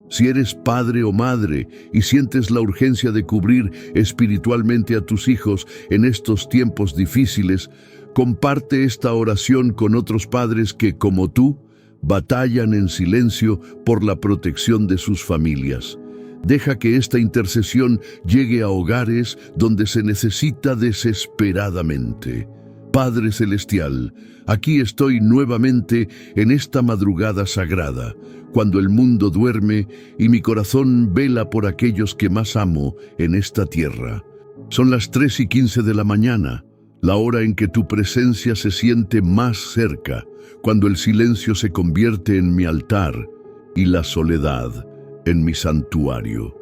Si eres padre o madre y sientes la urgencia de cubrir espiritualmente a tus hijos en estos tiempos difíciles, comparte esta oración con otros padres que, como tú, batallan en silencio por la protección de sus familias. Deja que esta intercesión llegue a hogares donde se necesita desesperadamente. Padre Celestial, aquí estoy nuevamente en esta madrugada sagrada, cuando el mundo duerme y mi corazón vela por aquellos que más amo en esta tierra. Son las 3:15 de la mañana, la hora en que tu presencia se siente más cerca, cuando el silencio se convierte en mi altar y la soledad en mi santuario.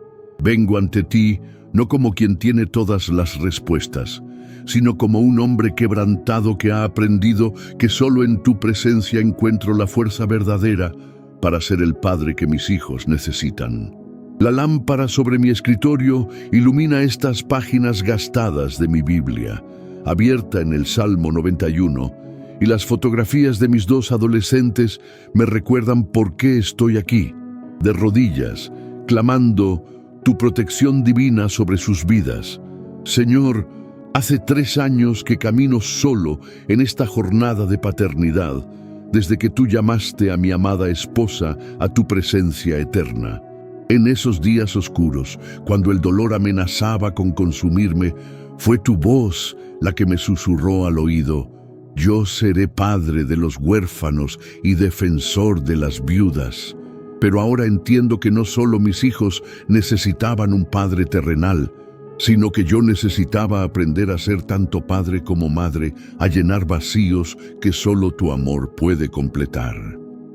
Vengo ante ti no como quien tiene todas las respuestas, sino como un hombre quebrantado que ha aprendido que solo en tu presencia encuentro la fuerza verdadera para ser el padre que mis hijos necesitan. La lámpara sobre mi escritorio ilumina estas páginas gastadas de mi Biblia, abierta en el Salmo 91, y las fotografías de mis 2 adolescentes me recuerdan por qué estoy aquí, de rodillas, clamando tu protección divina sobre sus vidas. Señor, hace 3 años que camino solo en esta jornada de paternidad, desde que tú llamaste a mi amada esposa a tu presencia eterna. En esos días oscuros, cuando el dolor amenazaba con consumirme, fue tu voz la que me susurró al oído: yo seré padre de los huérfanos y defensor de las viudas. Pero ahora entiendo que no solo mis hijos necesitaban un padre terrenal, sino que yo necesitaba aprender a ser tanto padre como madre, a llenar vacíos que solo tu amor puede completar.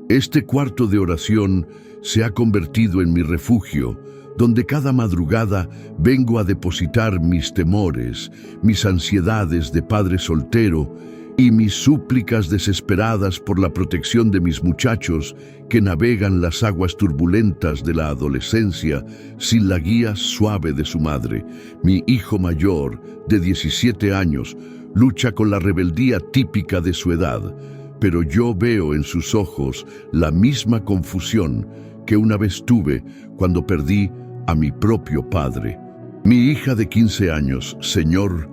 Este cuarto de oración se ha convertido en mi refugio, donde cada madrugada vengo a depositar mis temores, mis ansiedades de padre soltero y mis súplicas desesperadas por la protección de mis muchachos que navegan las aguas turbulentas de la adolescencia sin la guía suave de su madre. Mi hijo mayor, de 17 años, lucha con la rebeldía típica de su edad, pero yo veo en sus ojos la misma confusión que una vez tuve cuando perdí a mi propio padre. Mi hija de 15 años, Señor,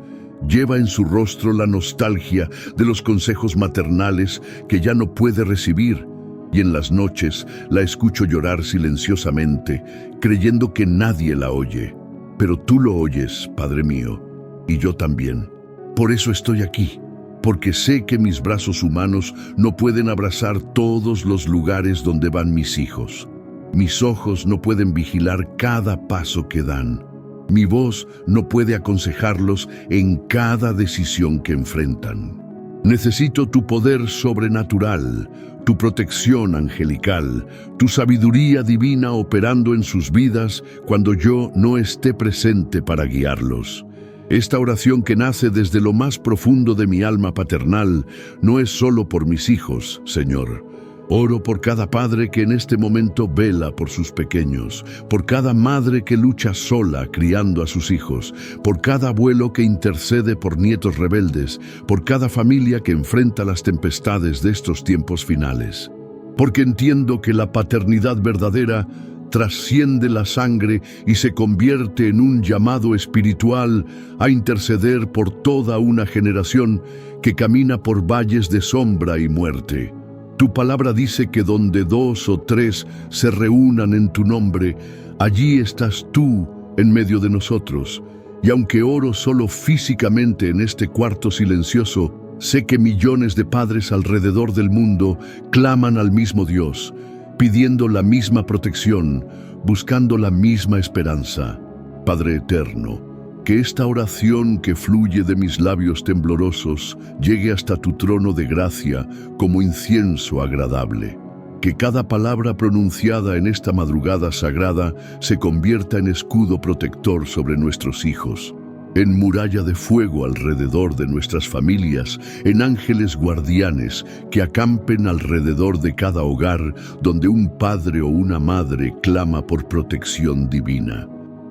lleva en su rostro la nostalgia de los consejos maternales que ya no puede recibir, y en las noches la escucho llorar silenciosamente, creyendo que nadie la oye. Pero tú lo oyes, Padre mío, y yo también. Por eso estoy aquí, porque sé que mis brazos humanos no pueden abrazar todos los lugares donde van mis hijos. Mis ojos no pueden vigilar cada paso que dan. Mi voz no puede aconsejarlos en cada decisión que enfrentan. Necesito tu poder sobrenatural, tu protección angelical, tu sabiduría divina operando en sus vidas cuando yo no esté presente para guiarlos. Esta oración que nace desde lo más profundo de mi alma paternal no es solo por mis hijos, Señor. Oro por cada padre que en este momento vela por sus pequeños, por cada madre que lucha sola criando a sus hijos, por cada abuelo que intercede por nietos rebeldes, por cada familia que enfrenta las tempestades de estos tiempos finales. Porque entiendo que la paternidad verdadera trasciende la sangre y se convierte en un llamado espiritual a interceder por toda una generación que camina por valles de sombra y muerte. Tu palabra dice que donde 2 o 3 se reúnan en tu nombre, allí estás tú en medio de nosotros. Y aunque oro solo físicamente en este cuarto silencioso, sé que millones de padres alrededor del mundo claman al mismo Dios, pidiendo la misma protección, buscando la misma esperanza. Padre eterno, que esta oración que fluye de mis labios temblorosos llegue hasta tu trono de gracia como incienso agradable. Que cada palabra pronunciada en esta madrugada sagrada se convierta en escudo protector sobre nuestros hijos, en muralla de fuego alrededor de nuestras familias, en ángeles guardianes que acampen alrededor de cada hogar donde un padre o una madre clama por protección divina.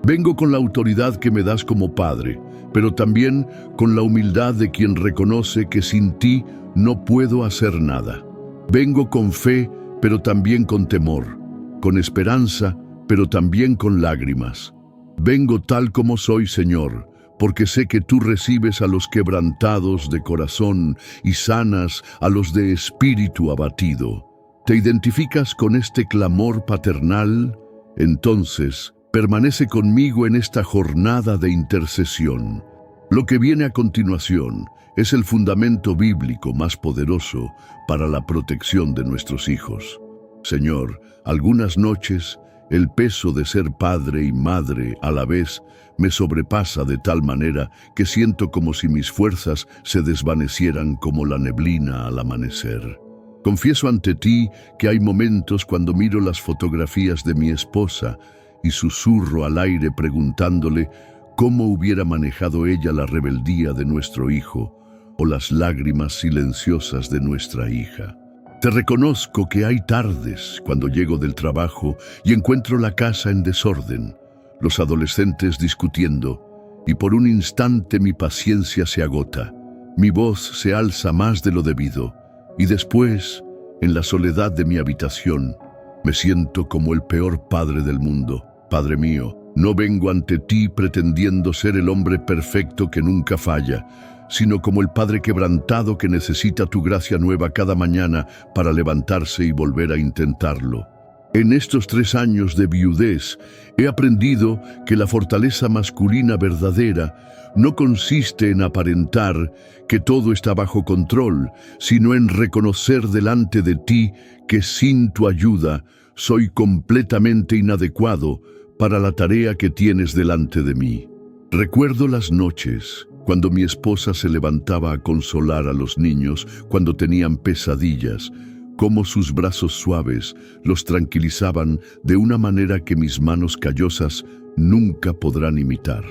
Vengo con la autoridad que me das como padre, pero también con la humildad de quien reconoce que sin ti no puedo hacer nada. Vengo con fe, pero también con temor, con esperanza, pero también con lágrimas. Vengo tal como soy, Señor, porque sé que tú recibes a los quebrantados de corazón y sanas a los de espíritu abatido. ¿Te identificas con este clamor paternal? Entonces, permanece conmigo en esta jornada de intercesión. Lo que viene a continuación es el fundamento bíblico más poderoso para la protección de nuestros hijos. Señor, algunas noches el peso de ser padre y madre a la vez me sobrepasa de tal manera que siento como si mis fuerzas se desvanecieran como la neblina al amanecer. Confieso ante ti que hay momentos cuando miro las fotografías de mi esposa y susurro al aire preguntándole cómo hubiera manejado ella la rebeldía de nuestro hijo o las lágrimas silenciosas de nuestra hija. Te reconozco que hay tardes cuando llego del trabajo y encuentro la casa en desorden, los adolescentes discutiendo, y por un instante mi paciencia se agota, mi voz se alza más de lo debido, y después, en la soledad de mi habitación, me siento como el peor padre del mundo. Padre mío, no vengo ante ti pretendiendo ser el hombre perfecto que nunca falla, sino como el Padre quebrantado que necesita tu gracia nueva cada mañana para levantarse y volver a intentarlo. En estos 3 años de viudez he aprendido que la fortaleza masculina verdadera no consiste en aparentar que todo está bajo control, sino en reconocer delante de ti que sin tu ayuda soy completamente inadecuado para la tarea que tienes delante de mí. Recuerdo las noches cuando mi esposa se levantaba a consolar a los niños cuando tenían pesadillas, cómo sus brazos suaves los tranquilizaban de una manera que mis manos callosas nunca podrán imitar.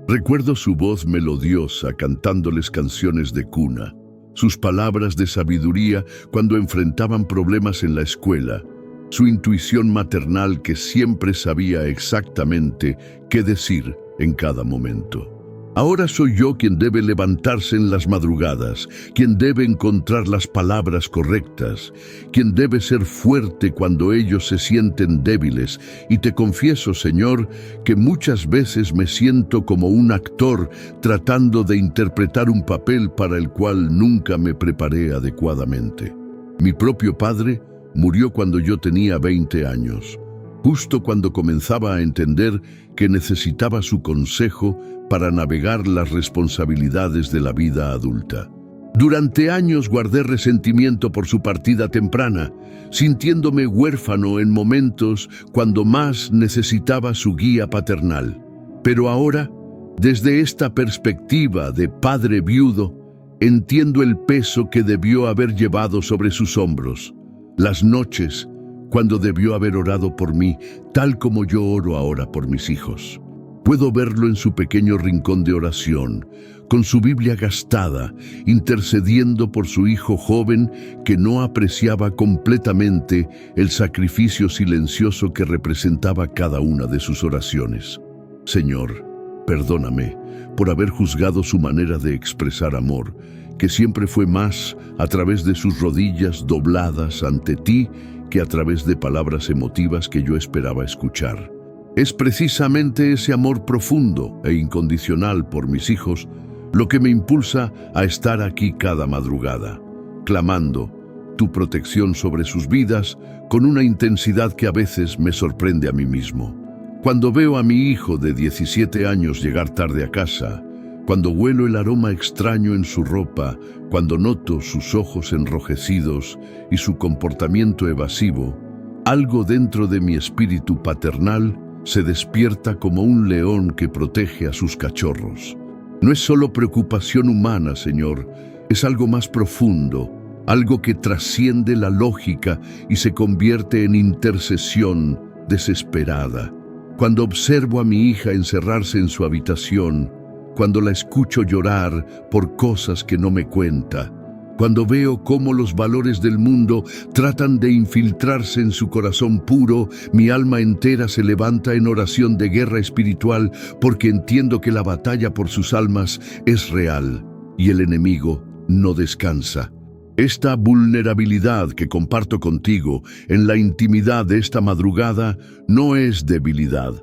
Recuerdo su voz melodiosa cantándoles canciones de cuna, sus palabras de sabiduría cuando enfrentaban problemas en la escuela, su intuición maternal que siempre sabía exactamente qué decir en cada momento. Ahora soy yo quien debe levantarse en las madrugadas, quien debe encontrar las palabras correctas, quien debe ser fuerte cuando ellos se sienten débiles. Y te confieso, Señor, que muchas veces me siento como un actor tratando de interpretar un papel para el cual nunca me preparé adecuadamente. Mi propio padre murió cuando yo tenía 20 años. Justo cuando comenzaba a entender que necesitaba su consejo para navegar las responsabilidades de la vida adulta. Durante años guardé resentimiento por su partida temprana, sintiéndome huérfano en momentos cuando más necesitaba su guía paternal. Pero ahora, desde esta perspectiva de padre viudo, entiendo el peso que debió haber llevado sobre sus hombros. Las noches cuando debió haber orado por mí, tal como yo oro ahora por mis hijos. Puedo verlo en su pequeño rincón de oración, con su Biblia gastada, intercediendo por su hijo joven que no apreciaba completamente el sacrificio silencioso que representaba cada una de sus oraciones. Señor, perdóname por haber juzgado su manera de expresar amor, que siempre fue más a través de sus rodillas dobladas ante ti que a través de palabras emotivas que yo esperaba escuchar. Es precisamente ese amor profundo e incondicional por mis hijos lo que me impulsa a estar aquí cada madrugada, clamando tu protección sobre sus vidas con una intensidad que a veces me sorprende a mí mismo. Cuando veo a mi hijo de 17 años llegar tarde a casa, cuando huelo el aroma extraño en su ropa, cuando noto sus ojos enrojecidos y su comportamiento evasivo, algo dentro de mi espíritu paternal se despierta como un león que protege a sus cachorros. No es solo preocupación humana, Señor, es algo más profundo, algo que trasciende la lógica y se convierte en intercesión desesperada. Cuando observo a mi hija encerrarse en su habitación, cuando la escucho llorar por cosas que no me cuenta, cuando veo cómo los valores del mundo tratan de infiltrarse en su corazón puro, mi alma entera se levanta en oración de guerra espiritual porque entiendo que la batalla por sus almas es real y el enemigo no descansa. Esta vulnerabilidad que comparto contigo en la intimidad de esta madrugada no es debilidad,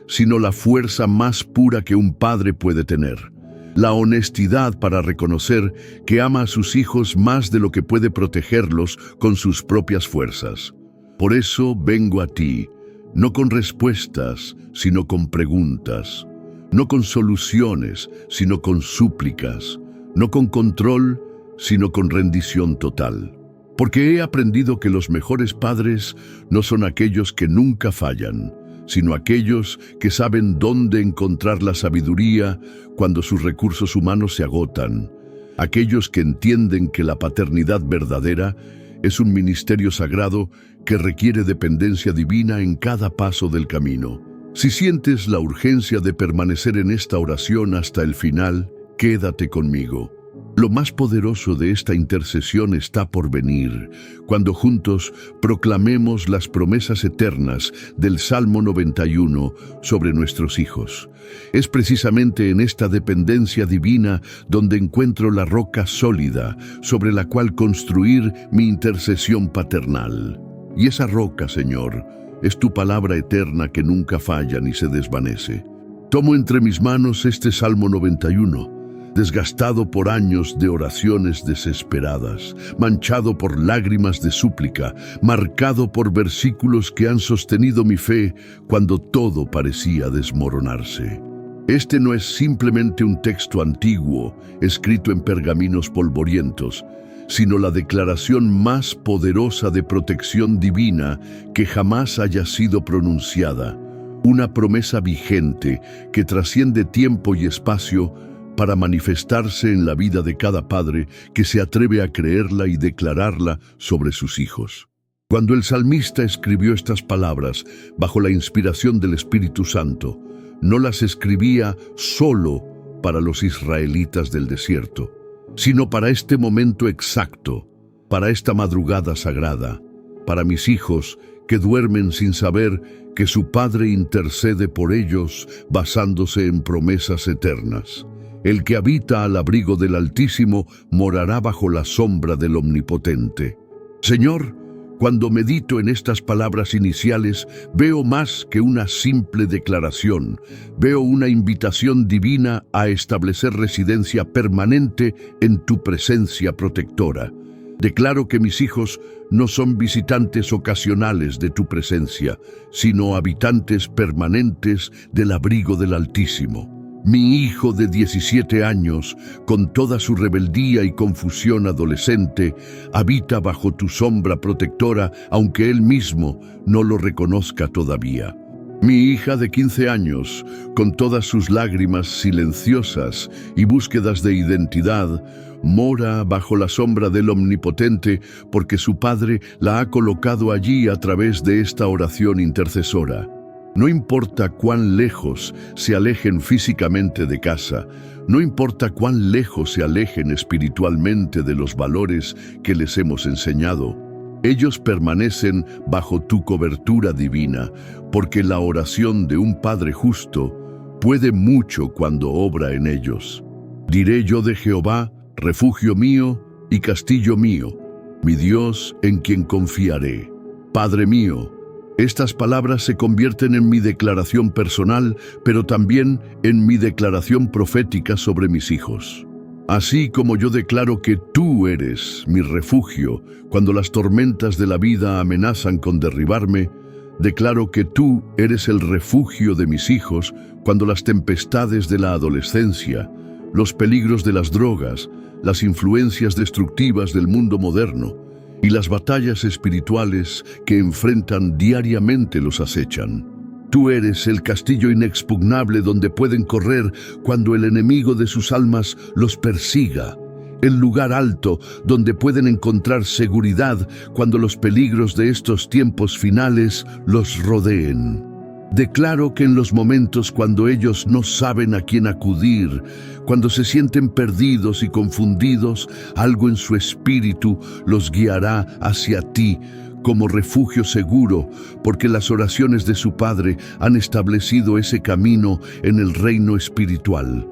sino la fuerza más pura que un padre puede tener. La honestidad para reconocer que ama a sus hijos más de lo que puede protegerlos con sus propias fuerzas. Por eso vengo a ti, no con respuestas, sino con preguntas. No con soluciones, sino con súplicas. No con control, sino con rendición total. Porque he aprendido que los mejores padres no son aquellos que nunca fallan, sino aquellos que saben dónde encontrar la sabiduría cuando sus recursos humanos se agotan. Aquellos que entienden que la paternidad verdadera es un ministerio sagrado que requiere dependencia divina en cada paso del camino. Si sientes la urgencia de permanecer en esta oración hasta el final, quédate conmigo. Lo más poderoso de esta intercesión está por venir, cuando juntos proclamemos las promesas eternas del Salmo 91 sobre nuestros hijos. Es precisamente en esta dependencia divina donde encuentro la roca sólida sobre la cual construir mi intercesión paternal. Y esa roca, Señor, es tu palabra eterna que nunca falla ni se desvanece. Tomo entre mis manos este Salmo 91, desgastado por años de oraciones desesperadas, manchado por lágrimas de súplica, marcado por versículos que han sostenido mi fe cuando todo parecía desmoronarse. Este no es simplemente un texto antiguo, escrito en pergaminos polvorientos, sino la declaración más poderosa de protección divina que jamás haya sido pronunciada, una promesa vigente que trasciende tiempo y espacio para manifestarse en la vida de cada padre que se atreve a creerla y declararla sobre sus hijos. Cuando el salmista escribió estas palabras bajo la inspiración del Espíritu Santo, no las escribía solo para los israelitas del desierto, sino para este momento exacto, para esta madrugada sagrada, para mis hijos que duermen sin saber que su Padre intercede por ellos basándose en promesas eternas. El que habita al abrigo del Altísimo morará bajo la sombra del Omnipotente. Señor, cuando medito en estas palabras iniciales, veo más que una simple declaración. Veo una invitación divina a establecer residencia permanente en tu presencia protectora. Declaro que mis hijos no son visitantes ocasionales de tu presencia, sino habitantes permanentes del abrigo del Altísimo. Mi hijo de 17 años, con toda su rebeldía y confusión adolescente, habita bajo tu sombra protectora, aunque él mismo no lo reconozca todavía. Mi hija de 15 años, con todas sus lágrimas silenciosas y búsquedas de identidad, mora bajo la sombra del Omnipotente porque su Padre la ha colocado allí a través de esta oración intercesora. No importa cuán lejos se alejen físicamente de casa, no importa cuán lejos se alejen espiritualmente de los valores que les hemos enseñado, ellos permanecen bajo tu cobertura divina, porque la oración de un Padre justo puede mucho cuando obra en ellos. Diré yo de Jehová, refugio mío y castillo mío, mi Dios en quien confiaré. Padre mío, estas palabras se convierten en mi declaración personal, pero también en mi declaración profética sobre mis hijos. Así como yo declaro que tú eres mi refugio cuando las tormentas de la vida amenazan con derribarme, declaro que tú eres el refugio de mis hijos cuando las tempestades de la adolescencia, los peligros de las drogas, las influencias destructivas del mundo moderno y las batallas espirituales que enfrentan diariamente los acechan. Tú eres el castillo inexpugnable donde pueden correr cuando el enemigo de sus almas los persiga, el lugar alto donde pueden encontrar seguridad cuando los peligros de estos tiempos finales los rodeen. Declaro que en los momentos cuando ellos no saben a quién acudir, cuando se sienten perdidos y confundidos, algo en su espíritu los guiará hacia ti como refugio seguro, porque las oraciones de su Padre han establecido ese camino en el reino espiritual.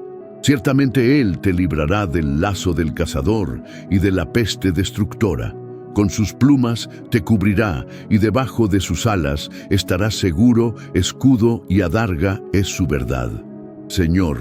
Ciertamente Él te librará del lazo del cazador y de la peste destructora. Con sus plumas te cubrirá, y debajo de sus alas estarás seguro. Escudo y adarga es su verdad. Señor,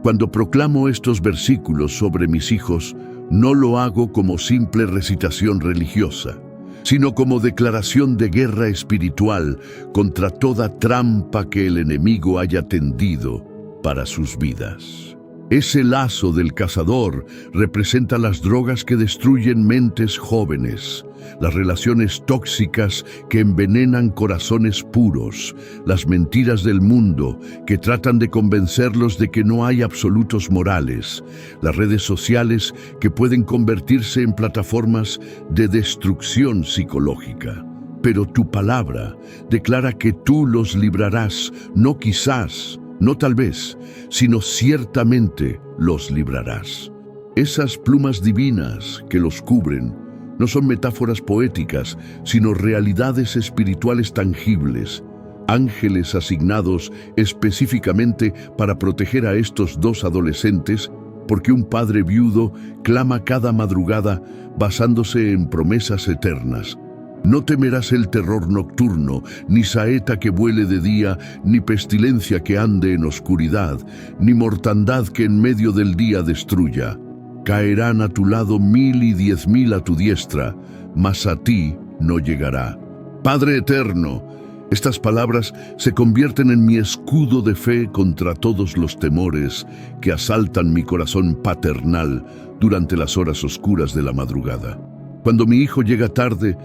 cuando proclamo estos versículos sobre mis hijos, no lo hago como simple recitación religiosa, sino como declaración de guerra espiritual contra toda trampa que el enemigo haya tendido para sus vidas. Ese lazo del cazador representa las drogas que destruyen mentes jóvenes, las relaciones tóxicas que envenenan corazones puros, las mentiras del mundo que tratan de convencerlos de que no hay absolutos morales, las redes sociales que pueden convertirse en plataformas de destrucción psicológica. Pero tu palabra declara que tú los librarás, no quizás, no tal vez, sino ciertamente los librarás. Esas plumas divinas que los cubren no son metáforas poéticas, sino realidades espirituales tangibles, ángeles asignados específicamente para proteger a estos dos adolescentes, porque un padre viudo clama cada madrugada basándose en promesas eternas. No temerás el terror nocturno, ni saeta que vuele de día, ni pestilencia que ande en oscuridad, ni mortandad que en medio del día destruya. Caerán a tu lado 1000 y 10.000 a tu diestra, mas a ti no llegará. Padre eterno, estas palabras se convierten en mi escudo de fe contra todos los temores que asaltan mi corazón paternal durante las horas oscuras de la madrugada. Cuando mi hijo llega tarde,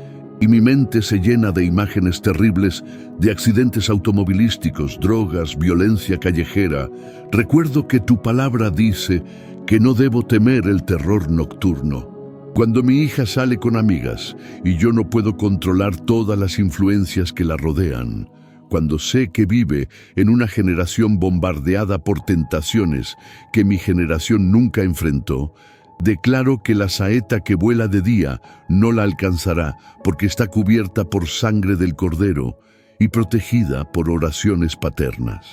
y mi mente se llena de imágenes terribles de accidentes automovilísticos, drogas, violencia callejera, recuerdo que tu palabra dice que no debo temer el terror nocturno. Cuando mi hija sale con amigas y yo no puedo controlar todas las influencias que la rodean, cuando sé que vive en una generación bombardeada por tentaciones que mi generación nunca enfrentó, declaro que la saeta que vuela de día no la alcanzará, porque está cubierta por sangre del Cordero y protegida por oraciones paternas.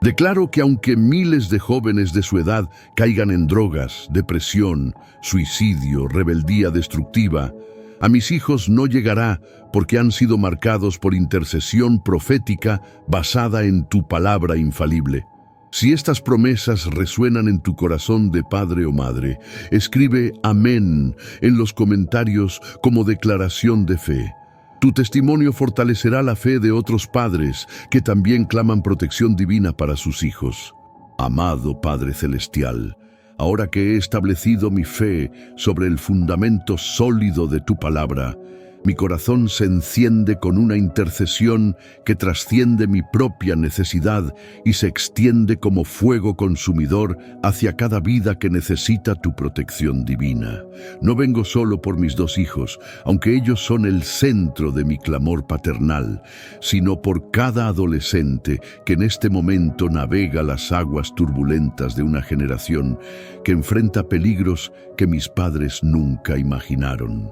Declaro que aunque miles de jóvenes de su edad caigan en drogas, depresión, suicidio, rebeldía destructiva, a mis hijos no llegará, porque han sido marcados por intercesión profética basada en tu palabra infalible. Si estas promesas resuenan en tu corazón de padre o madre, escribe amén en los comentarios como declaración de fe. Tu testimonio fortalecerá la fe de otros padres que también claman protección divina para sus hijos. Amado Padre Celestial, ahora que he establecido mi fe sobre el fundamento sólido de tu palabra, mi corazón se enciende con una intercesión que trasciende mi propia necesidad y se extiende como fuego consumidor hacia cada vida que necesita tu protección divina. No vengo solo por mis dos hijos, aunque ellos son el centro de mi clamor paternal, sino por cada adolescente que en este momento navega las aguas turbulentas de una generación que enfrenta peligros que mis padres nunca imaginaron.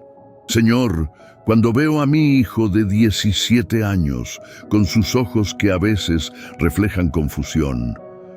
Señor, cuando veo a mi hijo de 17 años, con sus ojos que a veces reflejan confusión,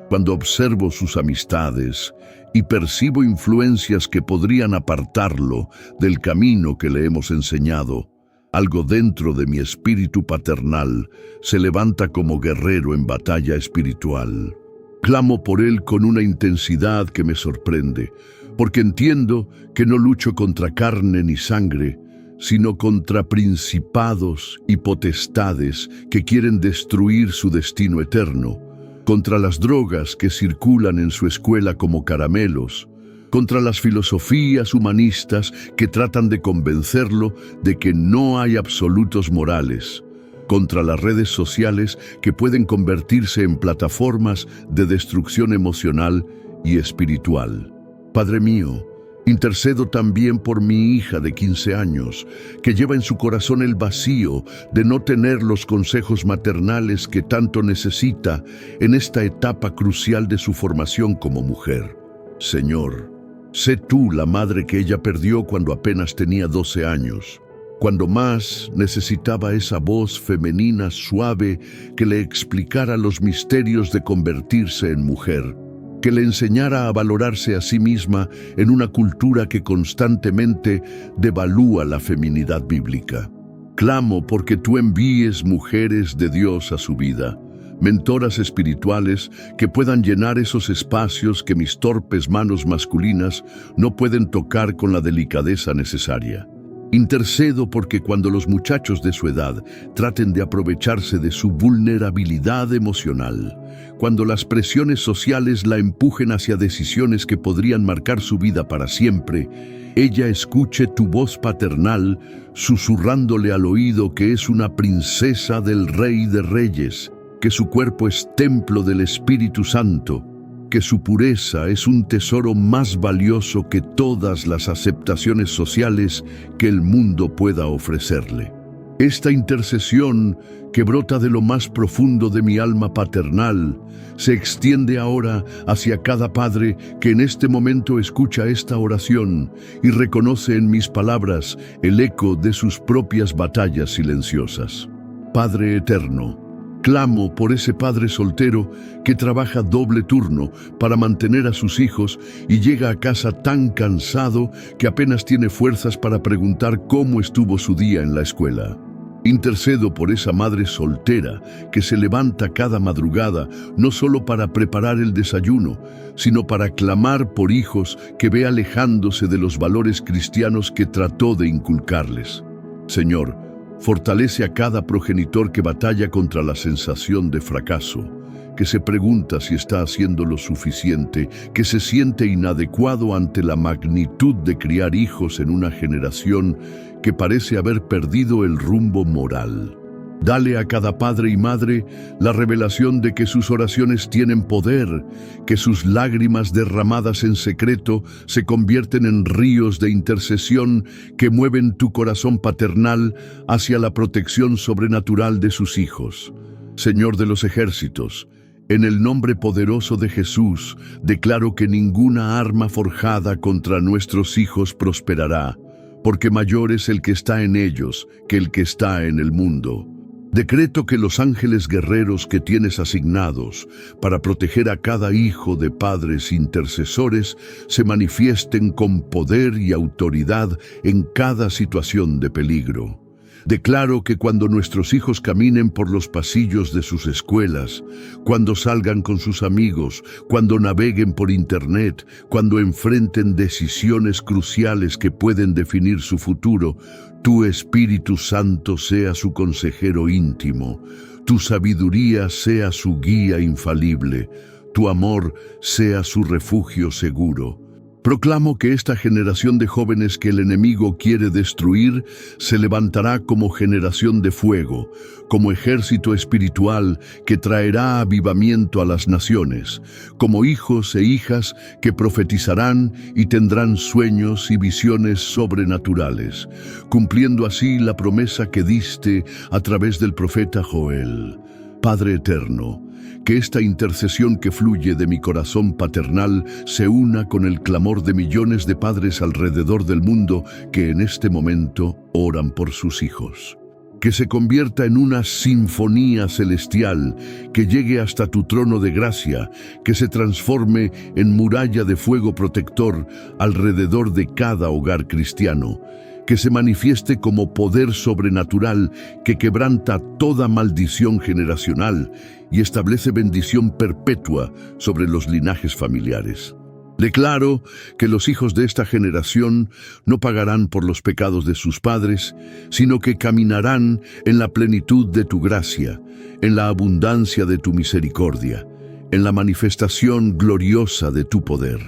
cuando observo sus amistades y percibo influencias que podrían apartarlo del camino que le hemos enseñado, algo dentro de mi espíritu paternal se levanta como guerrero en batalla espiritual. Clamo por él con una intensidad que me sorprende, porque entiendo que no lucho contra carne ni sangre, sino contra principados y potestades que quieren destruir su destino eterno, contra las drogas que circulan en su escuela como caramelos, contra las filosofías humanistas que tratan de convencerlo de que no hay absolutos morales, contra las redes sociales que pueden convertirse en plataformas de destrucción emocional y espiritual. Padre mío, intercedo también por mi hija de 15 años, que lleva en su corazón el vacío de no tener los consejos maternales que tanto necesita en esta etapa crucial de su formación como mujer. Señor, sé tú la madre que ella perdió cuando apenas tenía 12 años, cuando más necesitaba esa voz femenina suave que le explicara los misterios de convertirse en mujer. que le enseñara a valorarse a sí misma en una cultura que constantemente devalúa la feminidad bíblica. Clamo porque tú envíes mujeres de Dios a su vida, mentoras espirituales que puedan llenar esos espacios que mis torpes manos masculinas no pueden tocar con la delicadeza necesaria. Intercedo porque cuando los muchachos de su edad traten de aprovecharse de su vulnerabilidad emocional, cuando las presiones sociales la empujen hacia decisiones que podrían marcar su vida para siempre, ella escuche tu voz paternal susurrándole al oído que es una princesa del Rey de Reyes, que su cuerpo es templo del Espíritu Santo, que su pureza es un tesoro más valioso que todas las aceptaciones sociales que el mundo pueda ofrecerle. Esta intercesión que brota de lo más profundo de mi alma paternal se extiende ahora hacia cada padre que en este momento escucha esta oración y reconoce en mis palabras el eco de sus propias batallas silenciosas. Padre eterno, clamo por ese padre soltero que trabaja doble turno para mantener a sus hijos y llega a casa tan cansado que apenas tiene fuerzas para preguntar cómo estuvo su día en la escuela. Intercedo por esa madre soltera que se levanta cada madrugada no solo para preparar el desayuno, sino para clamar por hijos que ve alejándose de los valores cristianos que trató de inculcarles. Señor, fortalece a cada progenitor que batalla contra la sensación de fracaso, que se pregunta si está haciendo lo suficiente, que se siente inadecuado ante la magnitud de criar hijos en una generación que parece haber perdido el rumbo moral. Dale a cada padre y madre la revelación de que sus oraciones tienen poder, que sus lágrimas derramadas en secreto se convierten en ríos de intercesión que mueven tu corazón paternal hacia la protección sobrenatural de sus hijos. Señor de los ejércitos, en el nombre poderoso de Jesús, declaro que ninguna arma forjada contra nuestros hijos prosperará, porque mayor es el que está en ellos que el que está en el mundo. Decreto que los ángeles guerreros que tienes asignados para proteger a cada hijo de padres intercesores se manifiesten con poder y autoridad en cada situación de peligro. Declaro que cuando nuestros hijos caminen por los pasillos de sus escuelas, cuando salgan con sus amigos, cuando naveguen por internet, cuando enfrenten decisiones cruciales que pueden definir su futuro, tu Espíritu Santo sea su consejero íntimo, tu sabiduría sea su guía infalible, tu amor sea su refugio seguro. Proclamo que esta generación de jóvenes que el enemigo quiere destruir se levantará como generación de fuego, como ejército espiritual que traerá avivamiento a las naciones, como hijos e hijas que profetizarán y tendrán sueños y visiones sobrenaturales, cumpliendo así la promesa que diste a través del profeta Joel. Padre eterno, que esta intercesión que fluye de mi corazón paternal se una con el clamor de millones de padres alrededor del mundo que en este momento oran por sus hijos. Que se convierta en una sinfonía celestial que llegue hasta tu trono de gracia, que se transforme en muralla de fuego protector alrededor de cada hogar cristiano, que se manifieste como poder sobrenatural que quebranta toda maldición generacional y establece bendición perpetua sobre los linajes familiares. Declaro que los hijos de esta generación no pagarán por los pecados de sus padres, sino que caminarán en la plenitud de tu gracia, en la abundancia de tu misericordia, en la manifestación gloriosa de tu poder.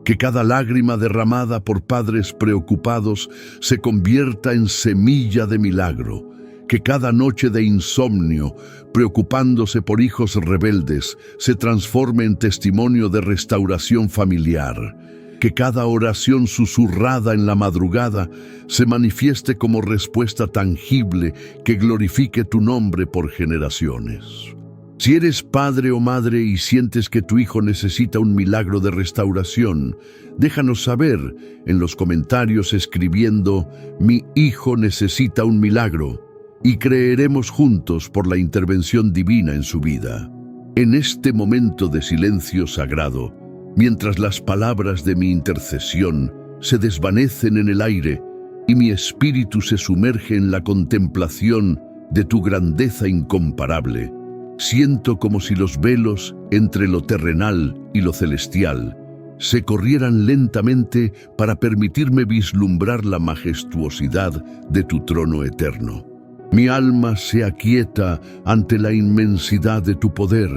Que cada lágrima derramada por padres preocupados se convierta en semilla de milagro. Que cada noche de insomnio, preocupándose por hijos rebeldes, se transforme en testimonio de restauración familiar. Que cada oración susurrada en la madrugada se manifieste como respuesta tangible que glorifique tu nombre por generaciones. Si eres padre o madre y sientes que tu hijo necesita un milagro de restauración, déjanos saber en los comentarios escribiendo «Mi hijo necesita un milagro» y creeremos juntos por la intervención divina en su vida. En este momento de silencio sagrado, mientras las palabras de mi intercesión se desvanecen en el aire y mi espíritu se sumerge en la contemplación de tu grandeza incomparable. Siento como si los velos entre lo terrenal y lo celestial se corrieran lentamente para permitirme vislumbrar la majestuosidad de tu trono eterno. Mi alma se aquieta ante la inmensidad de tu poder,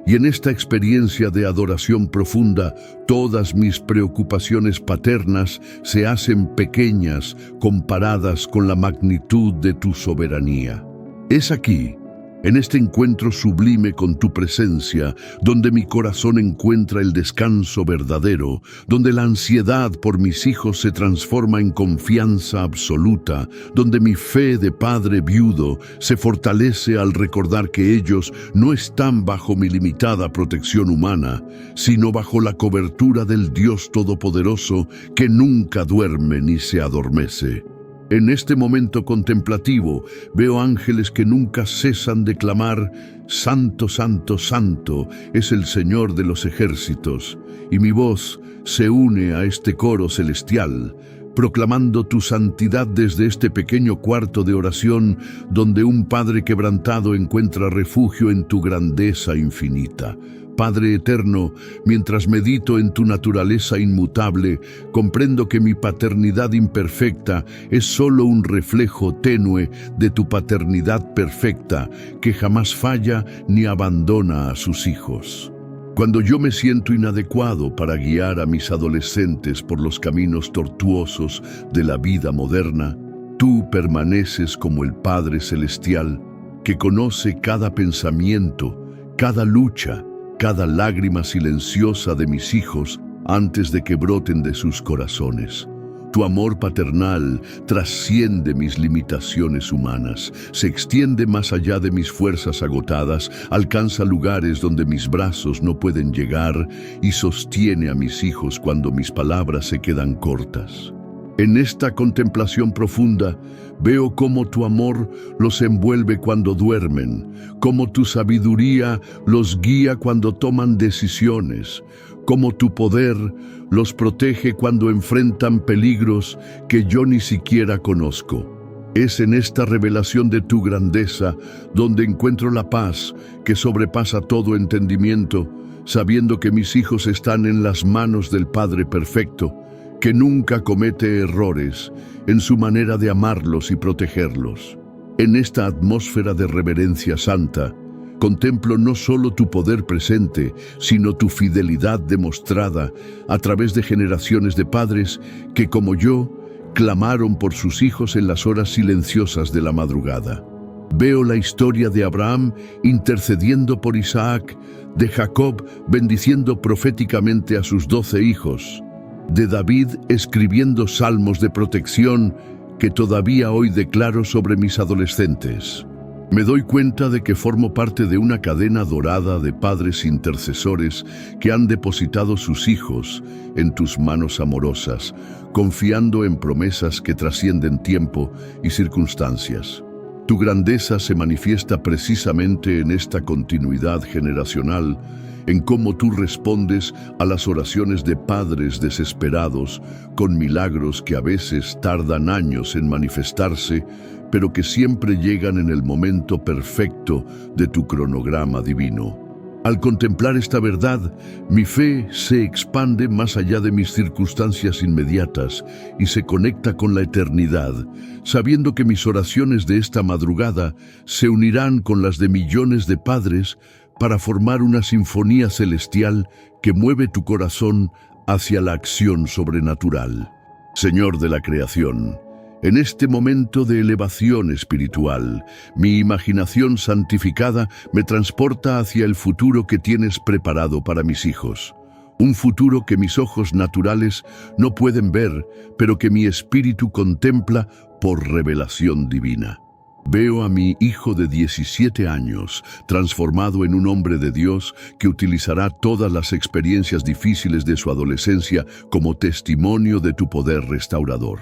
y en esta experiencia de adoración profunda, todas mis preocupaciones paternas se hacen pequeñas comparadas con la magnitud de tu soberanía. Es aquí, en este encuentro sublime con tu presencia, donde mi corazón encuentra el descanso verdadero, donde la ansiedad por mis hijos se transforma en confianza absoluta, donde mi fe de padre viudo se fortalece al recordar que ellos no están bajo mi limitada protección humana, sino bajo la cobertura del Dios Todopoderoso que nunca duerme ni se adormece. En este momento contemplativo veo ángeles que nunca cesan de clamar: Santo, Santo, Santo es el Señor de los ejércitos, y mi voz se une a este coro celestial, proclamando tu santidad desde este pequeño cuarto de oración donde un Padre quebrantado encuentra refugio en tu grandeza infinita. Padre eterno, mientras medito en tu naturaleza inmutable, comprendo que mi paternidad imperfecta es solo un reflejo tenue de tu paternidad perfecta, que jamás falla ni abandona a sus hijos. Cuando yo me siento inadecuado para guiar a mis adolescentes por los caminos tortuosos de la vida moderna, tú permaneces como el Padre Celestial, que conoce cada pensamiento, cada lucha, cada lágrima silenciosa de mis hijos antes de que broten de sus corazones. Tu amor paternal trasciende mis limitaciones humanas, se extiende más allá de mis fuerzas agotadas, alcanza lugares donde mis brazos no pueden llegar y sostiene a mis hijos cuando mis palabras se quedan cortas. En esta contemplación profunda, veo cómo tu amor los envuelve cuando duermen, cómo tu sabiduría los guía cuando toman decisiones, cómo tu poder los protege cuando enfrentan peligros que yo ni siquiera conozco. Es en esta revelación de tu grandeza donde encuentro la paz que sobrepasa todo entendimiento, sabiendo que mis hijos están en las manos del Padre Perfecto, que nunca comete errores en su manera de amarlos y protegerlos. En esta atmósfera de reverencia santa, contemplo no solo tu poder presente, sino tu fidelidad demostrada a través de generaciones de padres que, como yo, clamaron por sus hijos en las horas silenciosas de la madrugada. Veo la historia de Abraham intercediendo por Isaac, de Jacob bendiciendo proféticamente a sus 12 hijos, de David escribiendo salmos de protección que todavía hoy declaro sobre mis adolescentes. Me doy cuenta de que formo parte de una cadena dorada de padres intercesores que han depositado sus hijos en tus manos amorosas, confiando en promesas que trascienden tiempo y circunstancias. Tu grandeza se manifiesta precisamente en esta continuidad generacional, en cómo tú respondes a las oraciones de padres desesperados con milagros que a veces tardan años en manifestarse, pero que siempre llegan en el momento perfecto de tu cronograma divino. Al contemplar esta verdad, mi fe se expande más allá de mis circunstancias inmediatas y se conecta con la eternidad, sabiendo que mis oraciones de esta madrugada se unirán con las de millones de padres para formar una sinfonía celestial que mueve tu corazón hacia la acción sobrenatural. Señor de la creación, en este momento de elevación espiritual, mi imaginación santificada me transporta hacia el futuro que tienes preparado para mis hijos. Un futuro que mis ojos naturales no pueden ver, pero que mi espíritu contempla por revelación divina. Veo a mi hijo de 17 años transformado en un hombre de Dios que utilizará todas las experiencias difíciles de su adolescencia como testimonio de tu poder restaurador.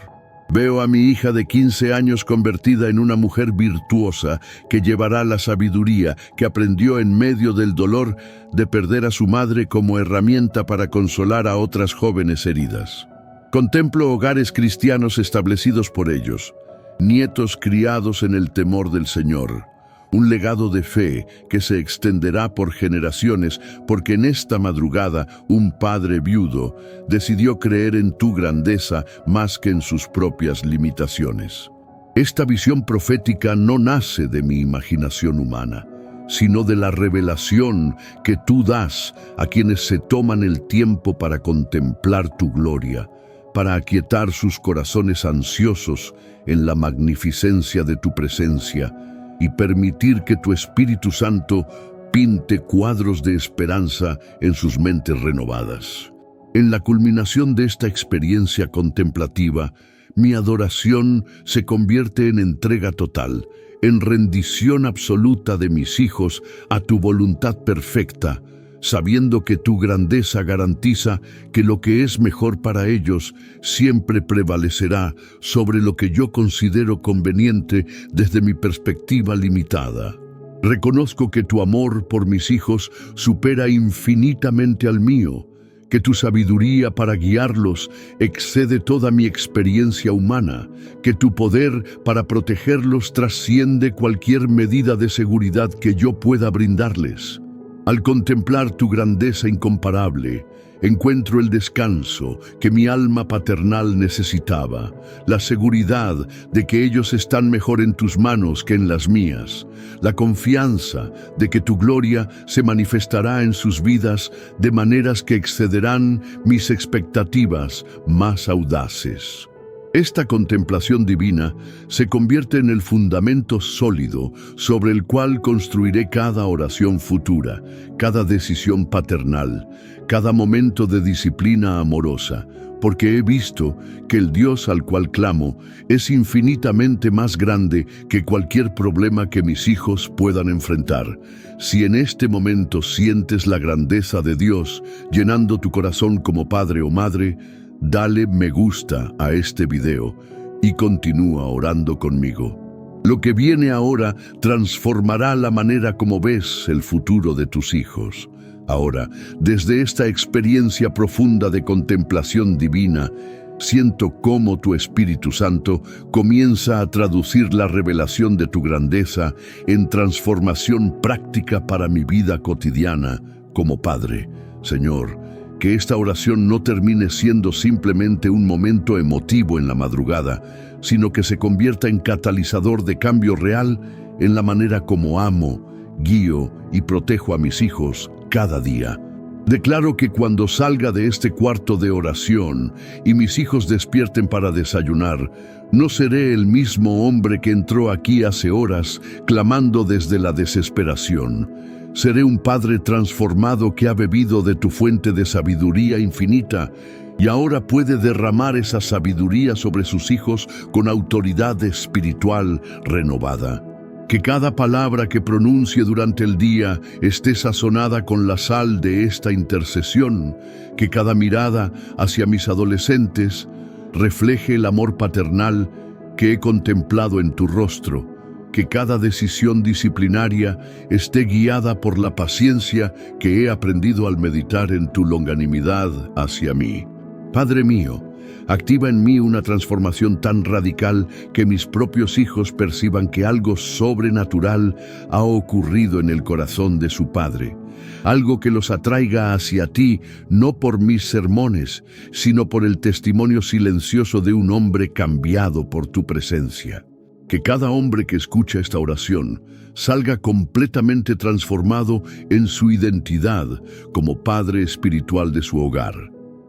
Veo a mi hija de 15 años convertida en una mujer virtuosa que llevará la sabiduría que aprendió en medio del dolor de perder a su madre como herramienta para consolar a otras jóvenes heridas. Contemplo hogares cristianos establecidos por ellos, nietos criados en el temor del Señor. Un legado de fe que se extenderá por generaciones, porque en esta madrugada un padre viudo decidió creer en tu grandeza más que en sus propias limitaciones. Esta visión profética no nace de mi imaginación humana, sino de la revelación que tú das a quienes se toman el tiempo para contemplar tu gloria, para aquietar sus corazones ansiosos en la magnificencia de tu presencia, y permitir que tu Espíritu Santo pinte cuadros de esperanza en sus mentes renovadas. En la culminación de esta experiencia contemplativa, mi adoración se convierte en entrega total, en rendición absoluta de mis hijos a tu voluntad perfecta, sabiendo que tu grandeza garantiza que lo que es mejor para ellos siempre prevalecerá sobre lo que yo considero conveniente desde mi perspectiva limitada. Reconozco que tu amor por mis hijos supera infinitamente al mío, que tu sabiduría para guiarlos excede toda mi experiencia humana, que tu poder para protegerlos trasciende cualquier medida de seguridad que yo pueda brindarles. Al contemplar tu grandeza incomparable, encuentro el descanso que mi alma paternal necesitaba, la seguridad de que ellos están mejor en tus manos que en las mías, la confianza de que tu gloria se manifestará en sus vidas de maneras que excederán mis expectativas más audaces. Esta contemplación divina se convierte en el fundamento sólido sobre el cual construiré cada oración futura, cada decisión paternal, cada momento de disciplina amorosa, porque he visto que el Dios al cual clamo es infinitamente más grande que cualquier problema que mis hijos puedan enfrentar. Si en este momento sientes la grandeza de Dios llenando tu corazón como padre o madre, dale me gusta a este video y continúa orando conmigo. Lo que viene ahora transformará la manera como ves el futuro de tus hijos. Ahora, desde esta experiencia profunda de contemplación divina, siento cómo tu Espíritu Santo comienza a traducir la revelación de tu grandeza en transformación práctica para mi vida cotidiana como Padre. Señor, que esta oración no termine siendo simplemente un momento emotivo en la madrugada, sino que se convierta en catalizador de cambio real en la manera como amo, guío y protejo a mis hijos cada día. Declaro que cuando salga de este cuarto de oración y mis hijos despierten para desayunar, no seré el mismo hombre que entró aquí hace horas clamando desde la desesperación. Seré un padre transformado que ha bebido de tu fuente de sabiduría infinita y ahora puede derramar esa sabiduría sobre sus hijos con autoridad espiritual renovada. Que cada palabra que pronuncie durante el día esté sazonada con la sal de esta intercesión, que cada mirada hacia mis adolescentes refleje el amor paternal que he contemplado en tu rostro, que cada decisión disciplinaria esté guiada por la paciencia que he aprendido al meditar en tu longanimidad hacia mí. Padre mío, activa en mí una transformación tan radical que mis propios hijos perciban que algo sobrenatural ha ocurrido en el corazón de su padre. Algo que los atraiga hacia ti, no por mis sermones, sino por el testimonio silencioso de un hombre cambiado por tu presencia. Que cada hombre que escucha esta oración salga completamente transformado en su identidad como padre espiritual de su hogar,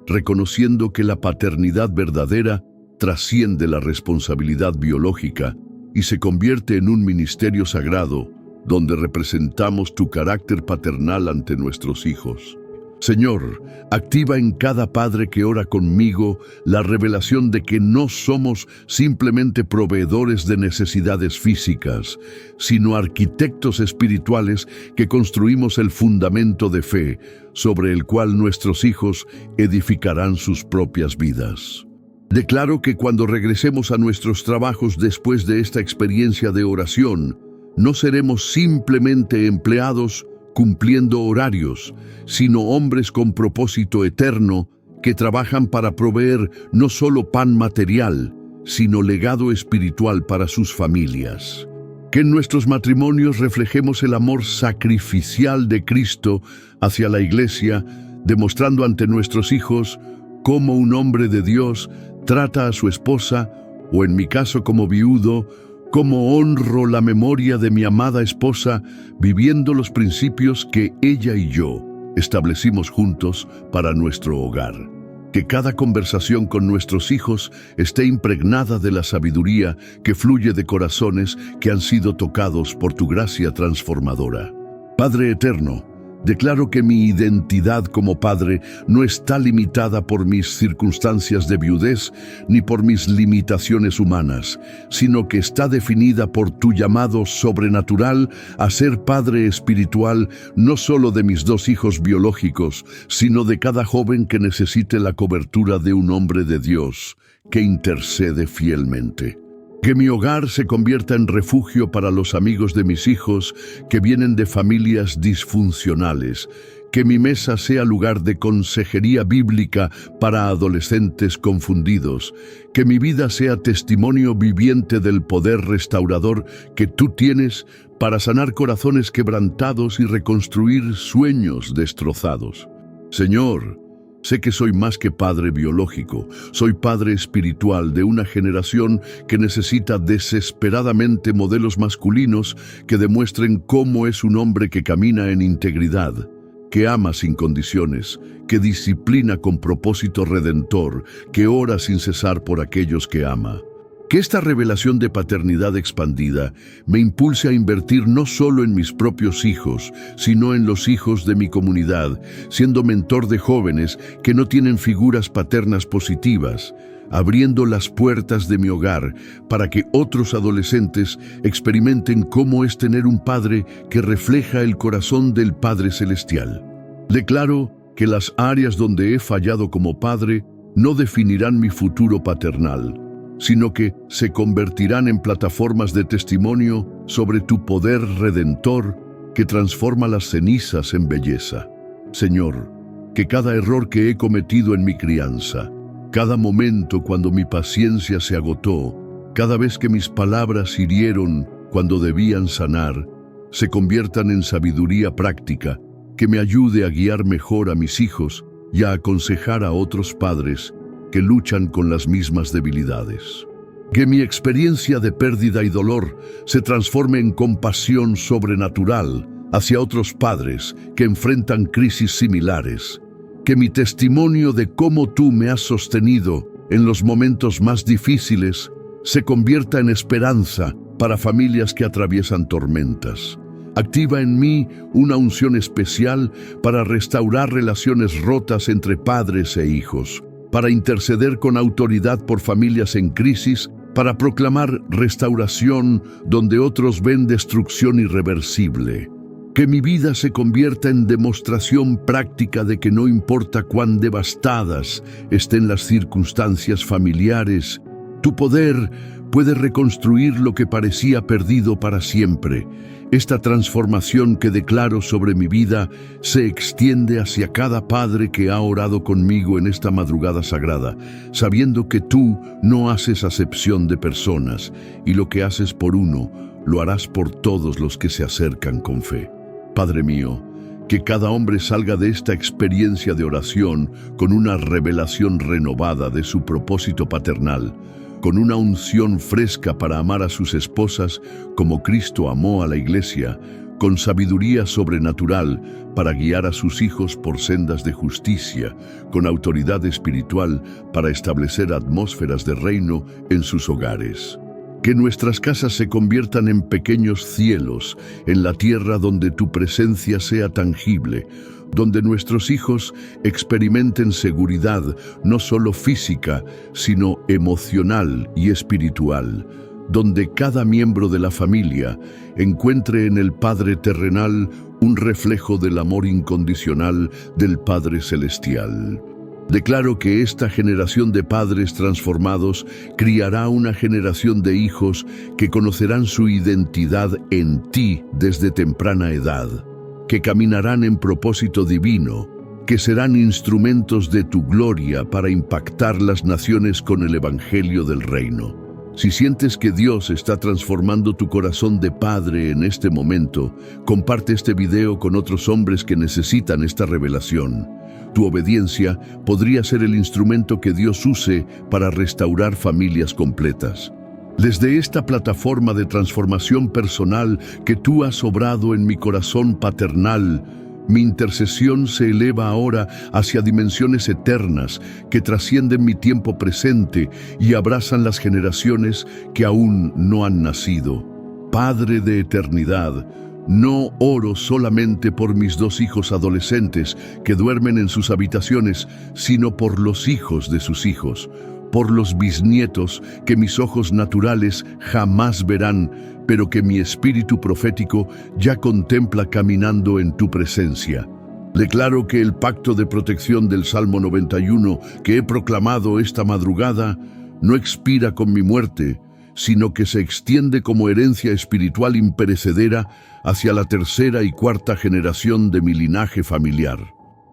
reconociendo que la paternidad verdadera trasciende la responsabilidad biológica y se convierte en un ministerio sagrado donde representamos tu carácter paternal ante nuestros hijos. Señor, activa en cada padre que ora conmigo la revelación de que no somos simplemente proveedores de necesidades físicas, sino arquitectos espirituales que construimos el fundamento de fe sobre el cual nuestros hijos edificarán sus propias vidas. Declaro que cuando regresemos a nuestros trabajos después de esta experiencia de oración, no seremos simplemente empleados cumpliendo horarios, sino hombres con propósito eterno que trabajan para proveer no solo pan material, sino legado espiritual para sus familias. Que en nuestros matrimonios reflejemos el amor sacrificial de Cristo hacia la Iglesia, demostrando ante nuestros hijos cómo un hombre de Dios trata a su esposa, o en mi caso como viudo, cómo honro la memoria de mi amada esposa, viviendo los principios que ella y yo establecimos juntos para nuestro hogar. Que cada conversación con nuestros hijos esté impregnada de la sabiduría que fluye de corazones que han sido tocados por tu gracia transformadora. Padre eterno, declaro que mi identidad como padre no está limitada por mis circunstancias de viudez ni por mis limitaciones humanas, sino que está definida por tu llamado sobrenatural a ser padre espiritual no solo de mis 2 hijos biológicos, sino de cada joven que necesite la cobertura de un hombre de Dios que intercede fielmente. Que mi hogar se convierta en refugio para los amigos de mis hijos que vienen de familias disfuncionales. Que mi mesa sea lugar de consejería bíblica para adolescentes confundidos. Que mi vida sea testimonio viviente del poder restaurador que tú tienes para sanar corazones quebrantados y reconstruir sueños destrozados. Señor, sé que soy más que padre biológico, soy padre espiritual de una generación que necesita desesperadamente modelos masculinos que demuestren cómo es un hombre que camina en integridad, que ama sin condiciones, que disciplina con propósito redentor, que ora sin cesar por aquellos que ama. Que esta revelación de paternidad expandida me impulse a invertir no solo en mis propios hijos, sino en los hijos de mi comunidad, siendo mentor de jóvenes que no tienen figuras paternas positivas, abriendo las puertas de mi hogar para que otros adolescentes experimenten cómo es tener un padre que refleja el corazón del Padre Celestial. Declaro que las áreas donde he fallado como padre no definirán mi futuro paternal, sino que se convertirán en plataformas de testimonio sobre tu poder redentor que transforma las cenizas en belleza. Señor, que cada error que he cometido en mi crianza, cada momento cuando mi paciencia se agotó, cada vez que mis palabras hirieron cuando debían sanar, se conviertan en sabiduría práctica que me ayude a guiar mejor a mis hijos y a aconsejar a otros padres que luchan con las mismas debilidades. Que mi experiencia de pérdida y dolor se transforme en compasión sobrenatural hacia otros padres que enfrentan crisis similares. Que mi testimonio de cómo tú me has sostenido en los momentos más difíciles se convierta en esperanza para familias que atraviesan tormentas. Activa en mí una unción especial para restaurar relaciones rotas entre padres e hijos, para interceder con autoridad por familias en crisis, para proclamar restauración donde otros ven destrucción irreversible. Que mi vida se convierta en demostración práctica de que no importa cuán devastadas estén las circunstancias familiares, tu poder puede reconstruir lo que parecía perdido para siempre. Esta transformación que declaro sobre mi vida se extiende hacia cada padre que ha orado conmigo en esta madrugada sagrada, sabiendo que tú no haces acepción de personas y lo que haces por uno, lo harás por todos los que se acercan con fe. Padre mío, que cada hombre salga de esta experiencia de oración con una revelación renovada de su propósito paternal, con una unción fresca para amar a sus esposas como Cristo amó a la Iglesia, con sabiduría sobrenatural para guiar a sus hijos por sendas de justicia, con autoridad espiritual para establecer atmósferas de reino en sus hogares. Que nuestras casas se conviertan en pequeños cielos, en la tierra donde tu presencia sea tangible, donde nuestros hijos experimenten seguridad, no solo física, sino emocional y espiritual, donde cada miembro de la familia encuentre en el Padre terrenal un reflejo del amor incondicional del Padre celestial. Declaro que esta generación de padres transformados criará una generación de hijos que conocerán su identidad en ti desde temprana edad, que caminarán en propósito divino, que serán instrumentos de tu gloria para impactar las naciones con el Evangelio del Reino. Si sientes que Dios está transformando tu corazón de padre en este momento, comparte este video con otros hombres que necesitan esta revelación. Tu obediencia podría ser el instrumento que Dios use para restaurar familias completas. Desde esta plataforma de transformación personal que tú has obrado en mi corazón paternal, mi intercesión se eleva ahora hacia dimensiones eternas que trascienden mi tiempo presente y abrazan las generaciones que aún no han nacido. Padre de eternidad, no oro solamente por mis 2 hijos adolescentes que duermen en sus habitaciones, sino por los hijos de sus hijos, por los bisnietos que mis ojos naturales jamás verán, pero que mi espíritu profético ya contempla caminando en tu presencia. Declaro que el pacto de protección del Salmo 91 que he proclamado esta madrugada no expira con mi muerte, sino que se extiende como herencia espiritual imperecedera hacia la 3ª y 4ª generación de mi linaje familiar.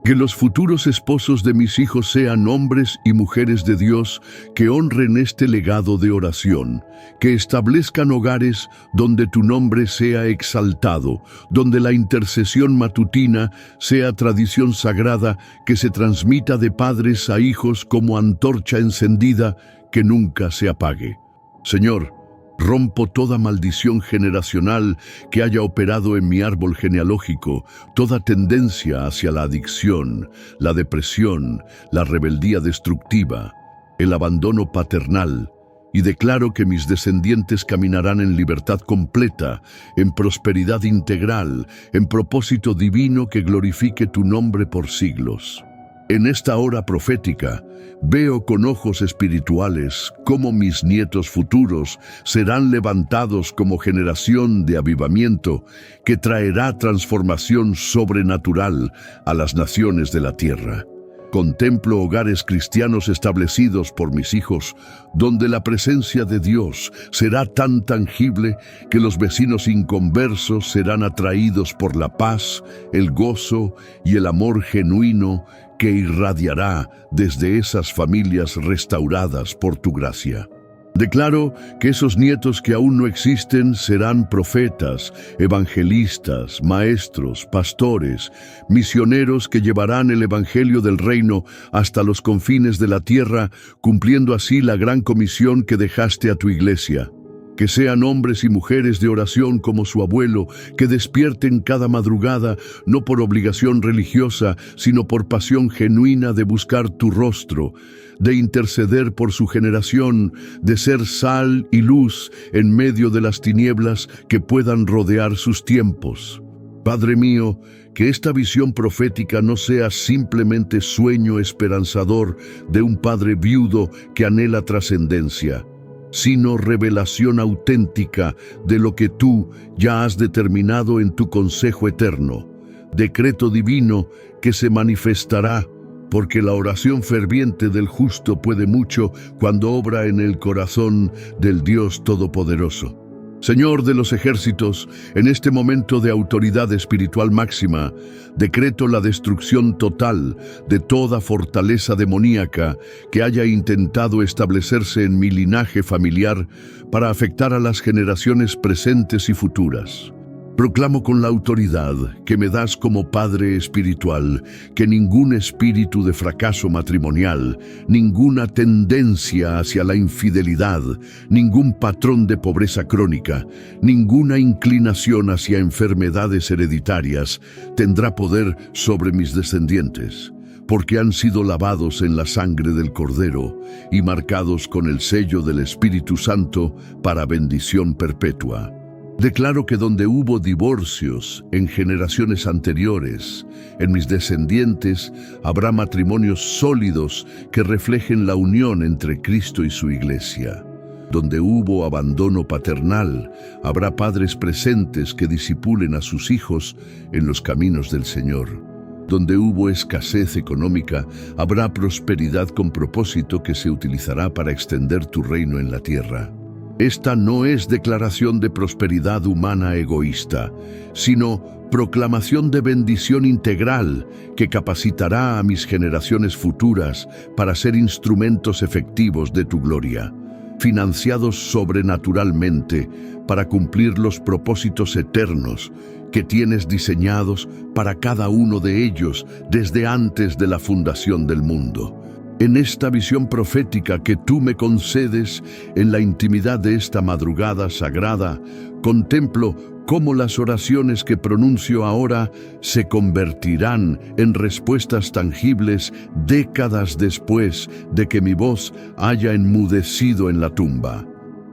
Que los futuros esposos de mis hijos sean hombres y mujeres de Dios que honren este legado de oración, que establezcan hogares donde tu nombre sea exaltado, donde la intercesión matutina sea tradición sagrada que se transmita de padres a hijos como antorcha encendida que nunca se apague. Señor, rompo toda maldición generacional que haya operado en mi árbol genealógico, toda tendencia hacia la adicción, la depresión, la rebeldía destructiva, el abandono paternal, y declaro que mis descendientes caminarán en libertad completa, en prosperidad integral, en propósito divino que glorifique tu nombre por siglos. En esta hora profética, veo con ojos espirituales cómo mis nietos futuros serán levantados como generación de avivamiento que traerá transformación sobrenatural a las naciones de la tierra. Contemplo hogares cristianos establecidos por mis hijos, donde la presencia de Dios será tan tangible que los vecinos inconversos serán atraídos por la paz, el gozo y el amor genuino que irradiará desde esas familias restauradas por tu gracia. Declaro que esos nietos que aún no existen serán profetas, evangelistas, maestros, pastores, misioneros que llevarán el evangelio del reino hasta los confines de la tierra, cumpliendo así la gran comisión que dejaste a tu iglesia. Que sean hombres y mujeres de oración como su abuelo, que despierten cada madrugada, no por obligación religiosa, sino por pasión genuina de buscar tu rostro, de interceder por su generación, de ser sal y luz en medio de las tinieblas que puedan rodear sus tiempos. Padre mío, que esta visión profética no sea simplemente sueño esperanzador de un padre viudo que anhela trascendencia, sino revelación auténtica de lo que tú ya has determinado en tu consejo eterno, decreto divino que se manifestará, porque la oración ferviente del justo puede mucho cuando obra en el corazón del Dios Todopoderoso. Señor de los ejércitos, en este momento de autoridad espiritual máxima, decreto la destrucción total de toda fortaleza demoníaca que haya intentado establecerse en mi linaje familiar para afectar a las generaciones presentes y futuras. Proclamo con la autoridad que me das como Padre espiritual que ningún espíritu de fracaso matrimonial, ninguna tendencia hacia la infidelidad, ningún patrón de pobreza crónica, ninguna inclinación hacia enfermedades hereditarias tendrá poder sobre mis descendientes, porque han sido lavados en la sangre del Cordero y marcados con el sello del Espíritu Santo para bendición perpetua. Declaro que donde hubo divorcios en generaciones anteriores, en mis descendientes habrá matrimonios sólidos que reflejen la unión entre Cristo y su iglesia. Donde hubo abandono paternal, habrá padres presentes que disipulen a sus hijos en los caminos del Señor. Donde hubo escasez económica, habrá prosperidad con propósito que se utilizará para extender tu reino en la tierra. Esta no es declaración de prosperidad humana egoísta, sino proclamación de bendición integral que capacitará a mis generaciones futuras para ser instrumentos efectivos de tu gloria, financiados sobrenaturalmente para cumplir los propósitos eternos que tienes diseñados para cada uno de ellos desde antes de la fundación del mundo. En esta visión profética que tú me concedes en la intimidad de esta madrugada sagrada, contemplo cómo las oraciones que pronuncio ahora se convertirán en respuestas tangibles décadas después de que mi voz haya enmudecido en la tumba.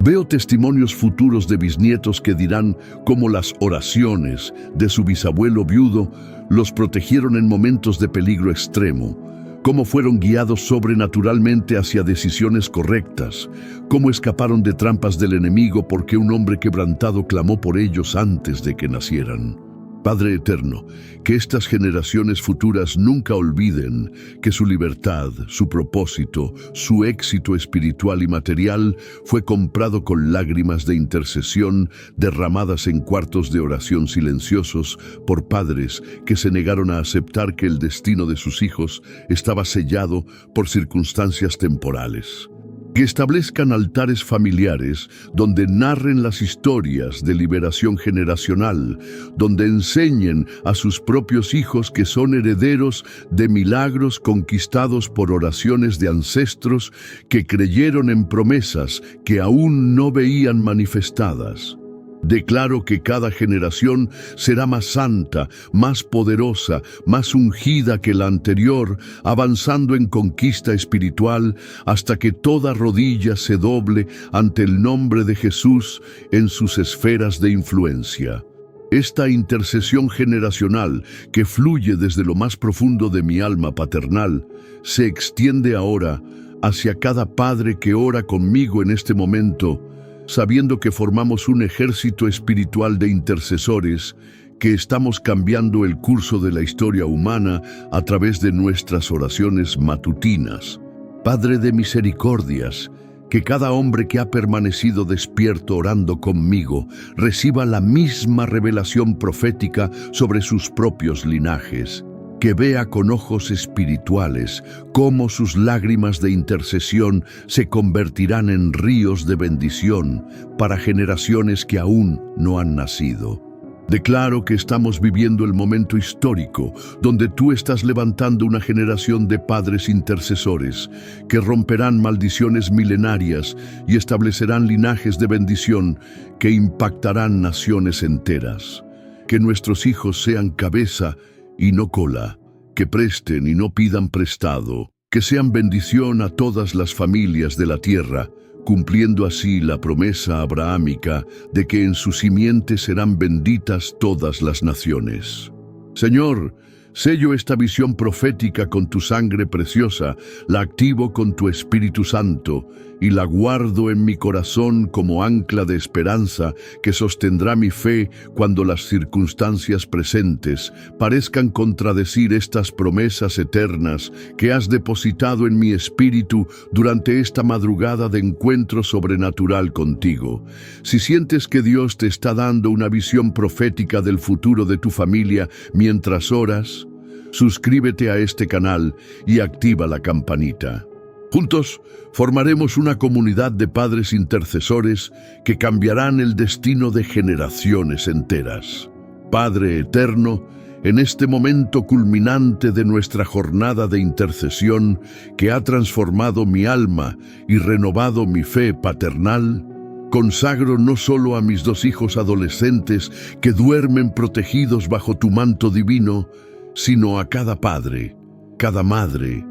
Veo testimonios futuros de bisnietos que dirán cómo las oraciones de su bisabuelo viudo los protegieron en momentos de peligro extremo, cómo fueron guiados sobrenaturalmente hacia decisiones correctas, cómo escaparon de trampas del enemigo porque un hombre quebrantado clamó por ellos antes de que nacieran. Padre eterno, que estas generaciones futuras nunca olviden que su libertad, su propósito, su éxito espiritual y material fue comprado con lágrimas de intercesión derramadas en cuartos de oración silenciosos por padres que se negaron a aceptar que el destino de sus hijos estaba sellado por circunstancias temporales. Que establezcan altares familiares donde narren las historias de liberación generacional, donde enseñen a sus propios hijos que son herederos de milagros conquistados por oraciones de ancestros que creyeron en promesas que aún no veían manifestadas. Declaro que cada generación será más santa, más poderosa, más ungida que la anterior, avanzando en conquista espiritual hasta que toda rodilla se doble ante el nombre de Jesús en sus esferas de influencia. Esta intercesión generacional que fluye desde lo más profundo de mi alma paternal se extiende ahora hacia cada padre que ora conmigo en este momento, sabiendo que formamos un ejército espiritual de intercesores, que estamos cambiando el curso de la historia humana a través de nuestras oraciones matutinas. Padre de misericordias, que cada hombre que ha permanecido despierto orando conmigo reciba la misma revelación profética sobre sus propios linajes. Que vea con ojos espirituales cómo sus lágrimas de intercesión se convertirán en ríos de bendición para generaciones que aún no han nacido. Declaro que estamos viviendo el momento histórico donde tú estás levantando una generación de padres intercesores que romperán maldiciones milenarias y establecerán linajes de bendición que impactarán naciones enteras. Que nuestros hijos sean cabeza y no cola, que presten y no pidan prestado, que sean bendición a todas las familias de la tierra, cumpliendo así la promesa abrahámica de que en su simiente serán benditas todas las naciones. Señor, sello esta visión profética con tu sangre preciosa, la activo con tu Espíritu Santo y la guardo en mi corazón como ancla de esperanza que sostendrá mi fe cuando las circunstancias presentes parezcan contradecir estas promesas eternas que has depositado en mi espíritu durante esta madrugada de encuentro sobrenatural contigo. Si sientes que Dios te está dando una visión profética del futuro de tu familia mientras oras, suscríbete a este canal y activa la campanita. Juntos formaremos una comunidad de padres intercesores que cambiarán el destino de generaciones enteras. Padre eterno, en este momento culminante de nuestra jornada de intercesión que ha transformado mi alma y renovado mi fe paternal, consagro no solo a mis dos hijos adolescentes que duermen protegidos bajo tu manto divino, sino a cada padre, cada madre,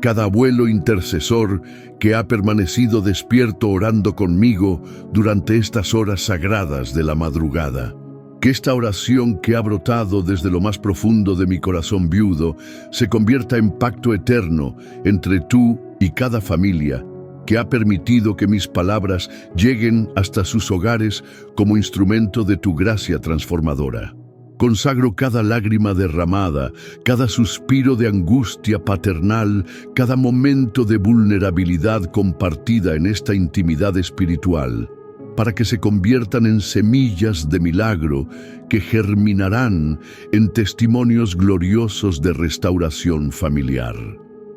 cada abuelo intercesor que ha permanecido despierto orando conmigo durante estas horas sagradas de la madrugada. Que esta oración que ha brotado desde lo más profundo de mi corazón viudo se convierta en pacto eterno entre tú y cada familia, que ha permitido que mis palabras lleguen hasta sus hogares como instrumento de tu gracia transformadora. Consagro cada lágrima derramada, cada suspiro de angustia paternal, cada momento de vulnerabilidad compartida en esta intimidad espiritual, para que se conviertan en semillas de milagro que germinarán en testimonios gloriosos de restauración familiar.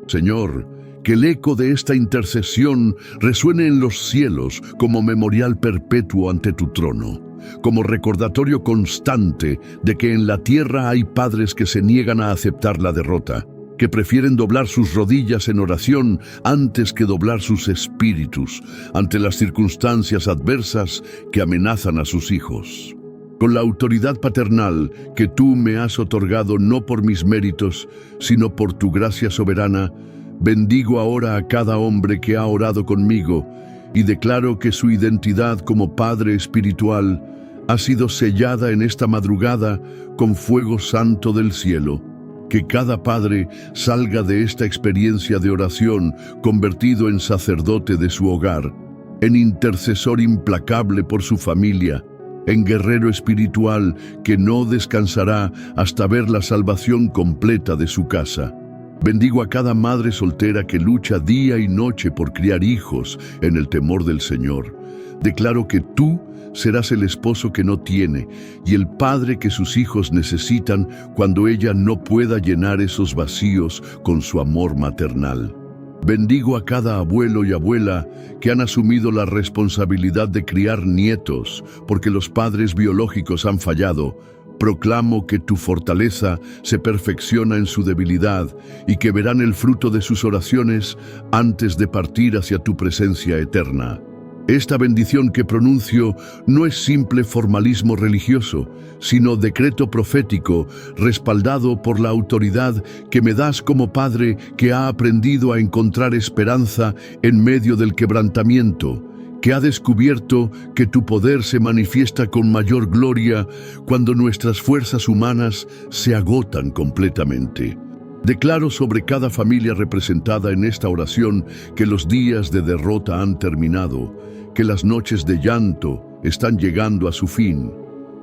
Señor, que el eco de esta intercesión resuene en los cielos como memorial perpetuo ante tu trono, como recordatorio constante de que en la tierra hay padres que se niegan a aceptar la derrota, que prefieren doblar sus rodillas en oración antes que doblar sus espíritus ante las circunstancias adversas que amenazan a sus hijos. Con la autoridad paternal que tú me has otorgado no por mis méritos, sino por tu gracia soberana, bendigo ahora a cada hombre que ha orado conmigo y declaro que su identidad como Padre espiritual ha sido sellada en esta madrugada con fuego santo del cielo. Que cada padre salga de esta experiencia de oración convertido en sacerdote de su hogar, en intercesor implacable por su familia, en guerrero espiritual que no descansará hasta ver la salvación completa de su casa. Bendigo a cada madre soltera que lucha día y noche por criar hijos en el temor del Señor. Declaro que tú serás el esposo que no tiene y el padre que sus hijos necesitan cuando ella no pueda llenar esos vacíos con su amor maternal. Bendigo a cada abuelo y abuela que han asumido la responsabilidad de criar nietos porque los padres biológicos han fallado. Proclamo que tu fortaleza se perfecciona en su debilidad y que verán el fruto de sus oraciones antes de partir hacia tu presencia eterna. Esta bendición que pronuncio no es simple formalismo religioso, sino decreto profético respaldado por la autoridad que me das como padre que ha aprendido a encontrar esperanza en medio del quebrantamiento, que ha descubierto que tu poder se manifiesta con mayor gloria cuando nuestras fuerzas humanas se agotan completamente. Declaro sobre cada familia representada en esta oración que los días de derrota han terminado, que las noches de llanto están llegando a su fin,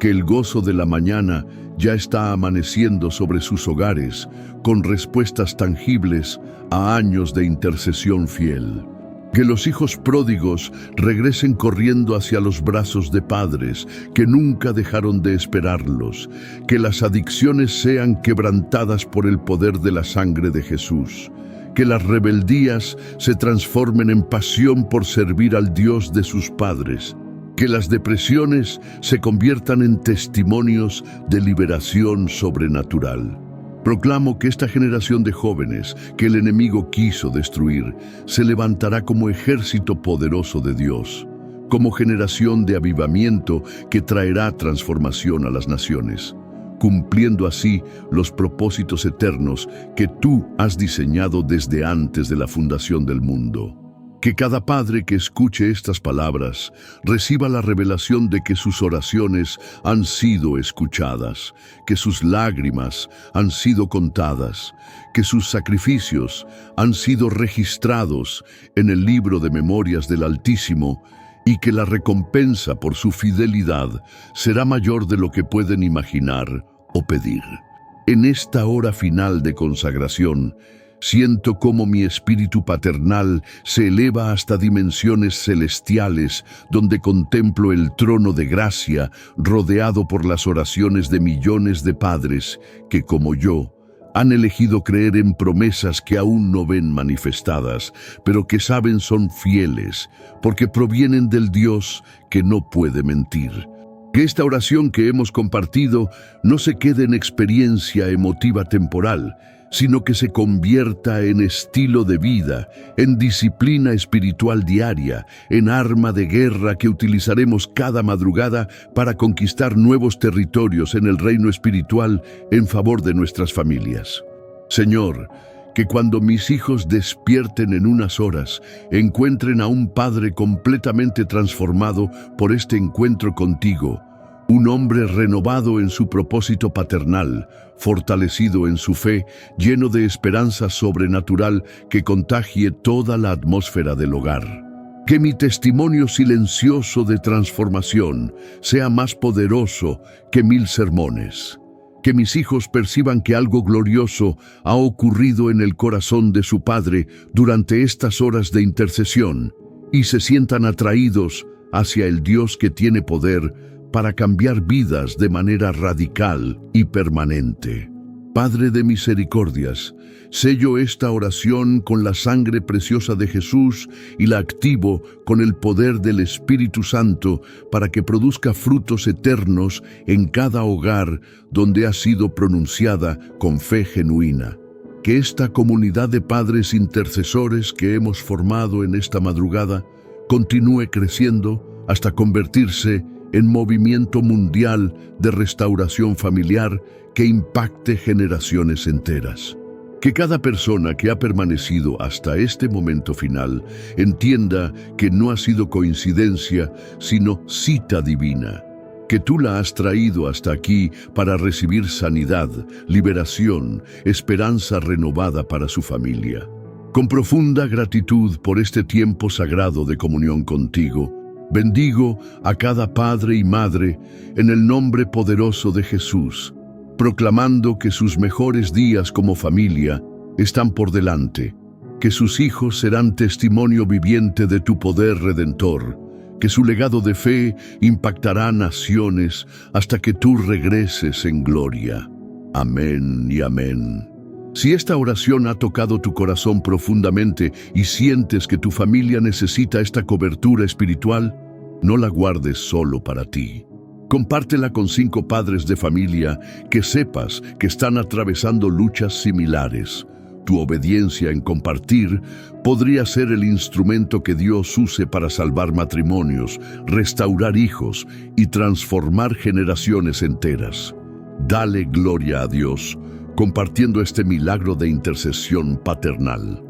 que el gozo de la mañana ya está amaneciendo sobre sus hogares, con respuestas tangibles a años de intercesión fiel. Que los hijos pródigos regresen corriendo hacia los brazos de padres que nunca dejaron de esperarlos. Que las adicciones sean quebrantadas por el poder de la sangre de Jesús. Que las rebeldías se transformen en pasión por servir al Dios de sus padres. Que las depresiones se conviertan en testimonios de liberación sobrenatural. Proclamo que esta generación de jóvenes que el enemigo quiso destruir se levantará como ejército poderoso de Dios, como generación de avivamiento que traerá transformación a las naciones, cumpliendo así los propósitos eternos que tú has diseñado desde antes de la fundación del mundo. Que cada padre que escuche estas palabras reciba la revelación de que sus oraciones han sido escuchadas, que sus lágrimas han sido contadas, que sus sacrificios han sido registrados en el libro de memorias del Altísimo y que la recompensa por su fidelidad será mayor de lo que pueden imaginar o pedir. En esta hora final de consagración, siento cómo mi espíritu paternal se eleva hasta dimensiones celestiales, donde contemplo el trono de gracia, rodeado por las oraciones de millones de padres que, como yo, han elegido creer en promesas que aún no ven manifestadas, pero que saben son fieles, porque provienen del Dios que no puede mentir. Que esta oración que hemos compartido no se quede en experiencia emotiva temporal, sino que se convierta en estilo de vida, en disciplina espiritual diaria, en arma de guerra que utilizaremos cada madrugada para conquistar nuevos territorios en el reino espiritual en favor de nuestras familias. Señor, que cuando mis hijos despierten en unas horas, encuentren a un Padre completamente transformado por este encuentro contigo, un hombre renovado en su propósito paternal, fortalecido en su fe, lleno de esperanza sobrenatural que contagie toda la atmósfera del hogar. Que mi testimonio silencioso de transformación sea más poderoso que 1000 sermones. Que mis hijos perciban que algo glorioso ha ocurrido en el corazón de su Padre durante estas horas de intercesión y se sientan atraídos hacia el Dios que tiene poder para cambiar vidas de manera radical y permanente. Padre de misericordias, sello esta oración con la sangre preciosa de Jesús y la activo con el poder del Espíritu Santo para que produzca frutos eternos en cada hogar donde ha sido pronunciada con fe genuina. Que esta comunidad de padres intercesores que hemos formado en esta madrugada continúe creciendo hasta convertirse en movimiento mundial de restauración familiar que impacte generaciones enteras. Que cada persona que ha permanecido hasta este momento final entienda que no ha sido coincidencia, sino cita divina. Que tú la has traído hasta aquí para recibir sanidad, liberación, esperanza renovada para su familia. Con profunda gratitud por este tiempo sagrado de comunión contigo, bendigo a cada padre y madre en el nombre poderoso de Jesús, proclamando que sus mejores días como familia están por delante, que sus hijos serán testimonio viviente de tu poder redentor, que su legado de fe impactará naciones hasta que tú regreses en gloria. Amén y amén. Si esta oración ha tocado tu corazón profundamente y sientes que tu familia necesita esta cobertura espiritual, no la guardes solo para ti. Compártela con 5 padres de familia que sepas que están atravesando luchas similares. Tu obediencia en compartir podría ser el instrumento que Dios use para salvar matrimonios, restaurar hijos y transformar generaciones enteras. Dale gloria a Dios, compartiendo este milagro de intercesión paternal.